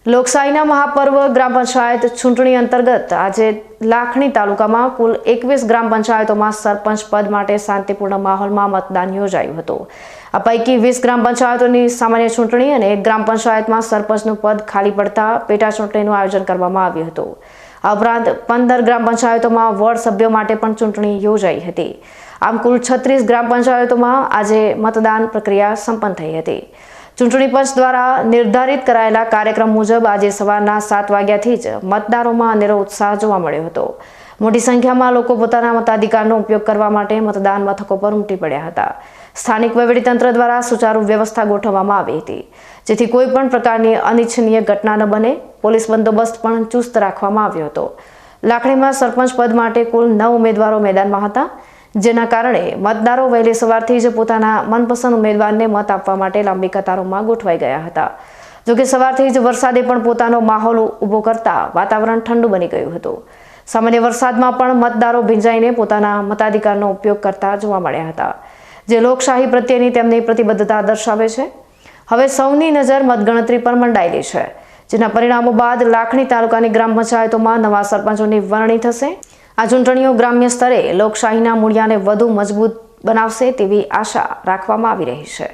લોકશાહીના મહાપર્વ ગ્રામ પંચાયત ચૂંટણી અંતર્ગત આજે લાખણી તાલુકામાં કુલ 21 ગ્રામ પંચાયતોમાં સરપંચ પદ માટે શાંતિપૂર્ણ માહોલમાં મતદાન યોજાયું હતું। આ પૈકી 20 ગ્રામ પંચાયતોની સામાન્ય ચૂંટણી અને એક ગ્રામ પંચાયતમાં સરપંચનું પદ ખાલી પડતા પેટા ચૂંટણીનું આયોજન કરવામાં આવ્યું હતું। આ ઉપરાંત 15 ગ્રામ પંચાયતોમાં વોર્ડ સભ્યો માટે પણ ચૂંટણી યોજાઈ હતી। આમ કુલ 36 ગ્રામ પંચાયતોમાં આજે મતદાન પ્રક્રિયા સંપન્ન થઈ હતી। ચૂંટણી પંચ દ્વારા નિર્ધારિત કરાયેલા કાર્યક્રમ મુજબ આજે સવારના 7 વાગ્યાથી જ મતદારોમાં અનેરો ઉત્સાહ જોવા મળ્યો હતો। મોટી સંખ્યામાં લોકો પોતાના મતાધિકારનો ઉપયોગ કરવા માટે મતદાન મથકો પર ઉમટી પડ્યા હતા। સ્થાનિક વહીવટીતંત્ર દ્વારા સુચારુ વ્યવસ્થા ગોઠવવામાં આવી હતી, જેથી કોઈ પણ પ્રકારની અનિચ્છનીય ઘટના ન બને। પોલીસ બંદોબસ્ત પણ ચુસ્ત રાખવામાં આવ્યો હતો। લાખણીમાં સરપંચ પદ માટે કુલ 9 ઉમેદવારો મેદાનમાં હતા, જેના કારણે મતદારો વહેલી સવારથી જ પોતાના મનપસંદ ઉમેદવારને મત આપવા માટે લાંબી કતારોમાં ગોઠવાઈ ગયા હતા। જોકે સવારથી જ વરસાદે પણ પોતાનો માહોલ ઊભો કરતા વાતાવરણ ઠંડુ બની ગયું હતું। સામાન્ય વરસાદમાં પણ મતદારો ભીંજાઈને પોતાના મતાધિકારનો ઉપયોગ કરતા જોવા મળ્યા હતા, જે લોકશાહી પ્રત્યેની તેમની પ્રતિબદ્ધતા દર્શાવે છે। હવે સૌની નજર મતગણતરી પર મંડાયેલી છે, જેના પરિણામો બાદ લાખણી તાલુકાની ગ્રામ પંચાયતોમાં નવા સરપંચોની વરણી થશે। આ ચૂંટણીઓ ગ્રામ્ય સ્તરે લોકશાહીના મૂળિયાને વધુ મજબૂત બનાવશે તેવી આશા રાખવામાં આવી રહી છે।